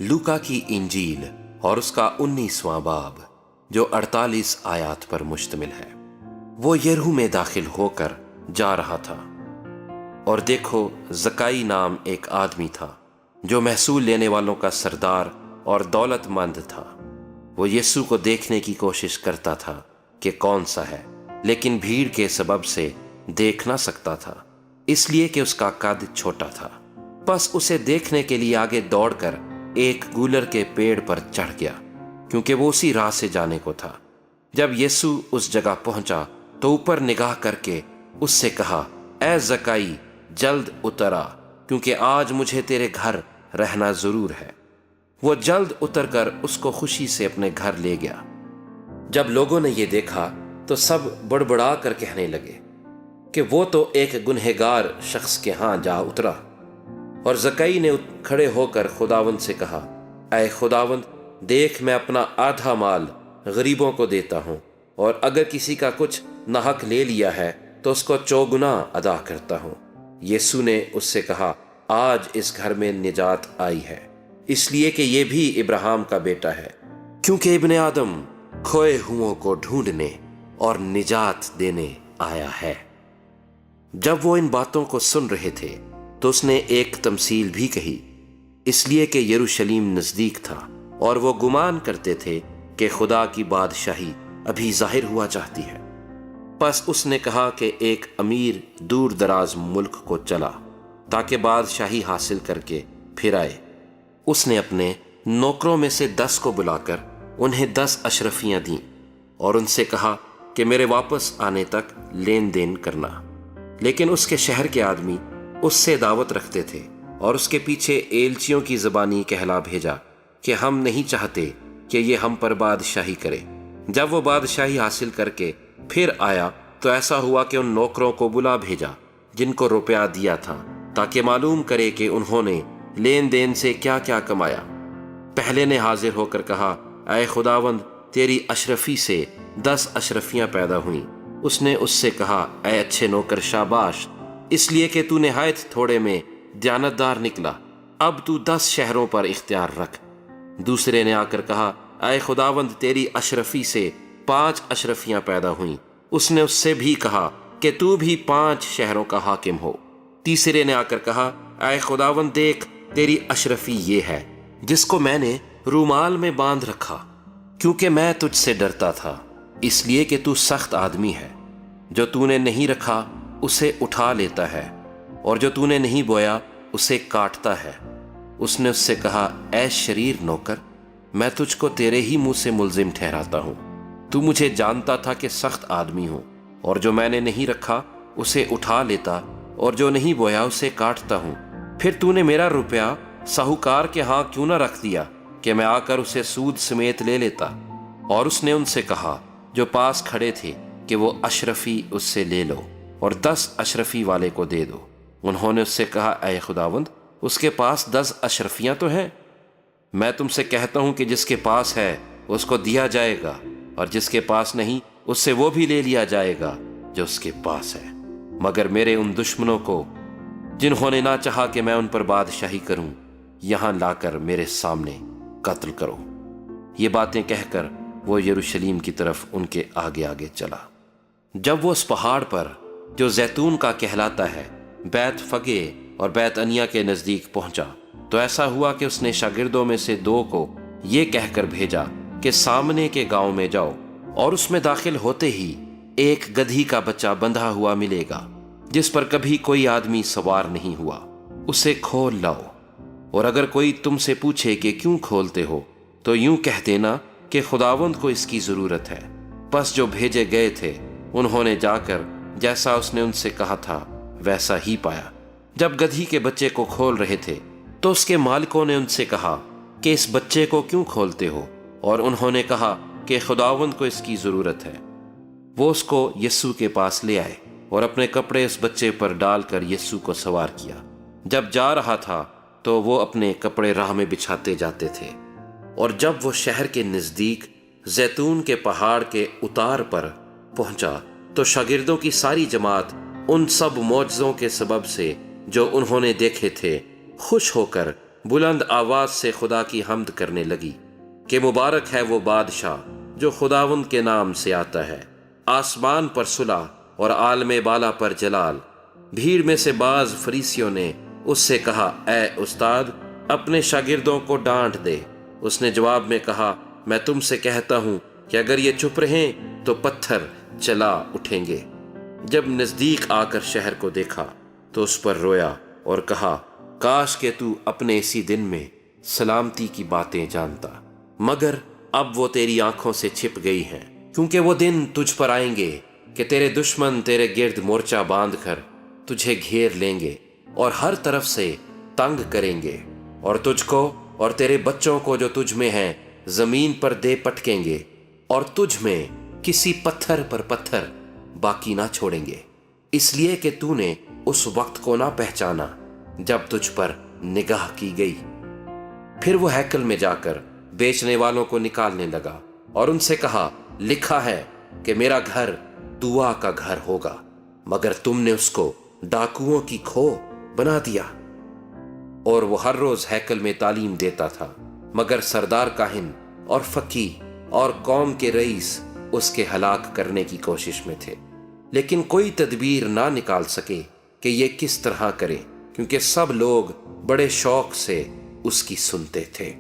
लूका की इंजील और उसका 19वां बाब जो 48 आयात पर मुश्तमिल है। वो यरीहो में दाखिल होकर जा रहा था और देखो, जकाई नाम एक आदमी था जो महसूल लेने वालों का सरदार और दौलतमंद था। वो यीशु को देखने की कोशिश करता था कि कौन सा है, लेकिन भीड़ के सबब से देख ना सकता था, इसलिए कि उसका कद छोटा था। बस उसे देखने के लिए आगे दौड़कर एक गूलर के पेड़ पर चढ़ गया, क्योंकि वो उसी राह से जाने को था। जब यीशु उस जगह पहुंचा तो ऊपर निगाह करके उससे कहा, ऐ जकाई, जल्द उतर आ, क्योंकि आज मुझे तेरे घर रहना जरूर है। वो जल्द उतरकर उसको खुशी से अपने घर ले गया। जब लोगों ने ये देखा तो सब बड़बड़ा कर कहने लगे कि वो तो एक गुनहगार शख्स के यहाँ जा उतरा। और जकाई ने खड़े होकर खुदावंद से कहा, ऐ खुदावंद, देख, मैं अपना आधा माल गरीबों को देता हूँ, और अगर किसी का कुछ नाहक ले लिया है तो उसको चौगुना अदा करता हूँ। यीशु ने उससे कहा, आज इस घर में निजात आई है, इसलिए कि ये भी इब्राहिम का बेटा है, क्योंकि इब्ने आदम खोए हुओं को ढूंढने और निजात देने आया है। जब वो इन बातों को सुन रहे थे तो उसने एक तमसील भी कही, इसलिए कि यरूशलेम नजदीक था और वो गुमान करते थे कि खुदा की बादशाही अभी जाहिर हुआ चाहती है। बस उसने कहा कि एक अमीर दूर दराज मुल्क को चला ताकि बादशाही हासिल करके फिर आए। उसने अपने नौकरों में से 10 को बुलाकर उन्हें 10 अशरफियां दी और उनसे कहा कि मेरे वापस आने तक लेन देन करना। लेकिन उसके शहर के आदमी उससे दावत रखते थे और उसके पीछे एलचियों की ज़बानी कहला भेजा कि हम नहीं चाहते कि ये हम पर बादशाही करे। जब वो बादशाही हासिल करके फिर आया तो ऐसा हुआ कि उन नौकरों को बुला भेजा जिनको रुपया दिया था, ताकि मालूम करे कि उन्होंने लेन देन से क्या क्या कमाया। पहले ने हाजिर होकर कहा, ऐ खुदावंद, तेरी अशरफी से 10 अशरफियां पैदा हुई। उसने उससे कहा, ऐ अच्छे नौकर, शाबाश, इसलिए कि तू निहायत थोड़े में दयानतदार निकला, अब तू 10 शहरों पर इख्तियार रख। दूसरे ने आकर कहा, ऐ खुदावंद, तेरी अशरफी से 5 अशरफियां पैदा हुईं। उसने उससे भी कहा कि तू भी 5 शहरों का हाकिम हो। तीसरे ने आकर कहा, ऐ खुदावंद, देख, तेरी अशरफी ये है जिसको मैंने रूमाल में बांध रखा, क्योंकि मैं तुझसे डरता था, इसलिए कि तू सख्त आदमी है। जो तूने नहीं रखा उसे उठा लेता है, और जो तूने नहीं बोया उसे काटता है। उसने उससे कहा, ऐ शरीर नौकर, मैं तुझको तेरे ही मुंह से मुलजिम ठहराता हूँ। तू मुझे जानता था कि सख्त आदमी हूँ, और जो मैंने नहीं रखा उसे उठा लेता, और जो नहीं बोया उसे काटता हूँ। फिर तूने मेरा रुपया साहूकार के यहाँ क्यों न रख दिया कि मैं आकर उसे सूद समेत ले लेता। और उसने उनसे कहा जो पास खड़े थे कि वो अशरफी उससे ले लो और 10 अशरफी वाले को दे दो। उन्होंने उससे कहा, ऐ खुदावंद, उसके पास 10 अशरफियां तो हैं। मैं तुमसे कहता हूं कि जिसके पास है उसको दिया जाएगा, और जिसके पास नहीं उससे वो भी ले लिया जाएगा जो उसके पास है। मगर मेरे उन दुश्मनों को जिन्होंने ना चाहा कि मैं उन पर बादशाही करूं, यहां लाकर मेरे सामने कत्ल करो। ये बातें कहकर वो यरूशलेम की तरफ उनके आगे आगे चला। जब वो उस पहाड़ पर जो जैतून का कहलाता है, बैत फगे और बैत अनिया के नजदीक पहुंचा, तो ऐसा हुआ कि उसने शागिर्दों में से 2 को ये कहकर भेजा कि सामने के गांव में जाओ, और उसमें दाखिल होते ही एक गधी का बच्चा बंधा हुआ मिलेगा जिस पर कभी कोई आदमी सवार नहीं हुआ, उसे खोल लाओ। और अगर कोई तुमसे पूछे कि क्यों खोलते हो, तो यूं कह देना कि खुदावंद को इसकी जरूरत है। बस जो भेजे गए थे उन्होंने जाकर जैसा उसने उनसे कहा था वैसा ही पाया। जब गधी के बच्चे को खोल रहे थे तो उसके मालिकों ने उनसे कहा कि इस बच्चे को क्यों खोलते हो, और उन्होंने कहा कि खुदावंद को इसकी जरूरत है। वो उसको यीशु के पास ले आए और अपने कपड़े उस बच्चे पर डालकर यीशु को सवार किया। जब जा रहा था तो वो अपने कपड़े राह में बिछाते जाते थे। और जब वो शहर के नजदीक जैतून के पहाड़ के उतार पर पहुंचा तो शागिर्दों की सारी जमात उन सब मौजज़ों के सबब से जो उन्होंने देखे थे खुश होकर بلند آواز سے خدا کی حمد کرنے لگی کہ مبارک ہے وہ بادشاہ جو خداوند کے نام سے آتا ہے، آسمان پر صلح اور عالم بالا پر جلال۔ بھیڑ میں سے بعض فریسیوں نے اس سے کہا، اے استاد، اپنے شاگردوں کو ڈانٹ دے۔ اس نے جواب میں کہا، میں تم سے کہتا ہوں کہ اگر یہ چپ رہیں تو پتھر چلا اٹھیں گے۔ جب نزدیک آ کر شہر کو دیکھا تو اس پر رویا اور کہا، کاش کہ تو اپنے اسی دن میں سلامتی کی باتیں جانتا، مگر اب وہ تیری آنکھوں سے چھپ گئی ہیں، کیونکہ وہ دن تجھ پر آئیں گے کہ تیرے دشمن تیرے گرد مورچہ باندھ کر تجھے گھیر لیں گے اور ہر طرف سے تنگ کریں گے، اور تجھ کو اور تیرے بچوں کو جو تجھ میں ہیں زمین پر دے پٹکیں گے، اور تجھ میں کسی پتھر پر پتھر باقی نہ چھوڑیں گے، اس لیے کہ تو نے اس وقت کو نہ پہچانا جب تجھ پر نگاہ کی گئی۔ پھر وہ ہیکل میں جا کر بیچنے والوں کو نکالنے لگا اور ان سے کہا، لکھا ہے کہ میرا گھر دعا کا گھر ہوگا، مگر تم نے اس کو ڈاکوؤں کی کھو بنا دیا۔ اور وہ ہر روز ہیکل میں تعلیم دیتا تھا، مگر سردار کاہن اور فقیہ اور قوم کے رئیس اس کے ہلاک کرنے کی کوشش میں تھے، لیکن کوئی تدبیر نہ نکال سکے کہ یہ کس طرح کرے، کیونکہ سب لوگ بڑے شوق سے اس کی سنتے تھے۔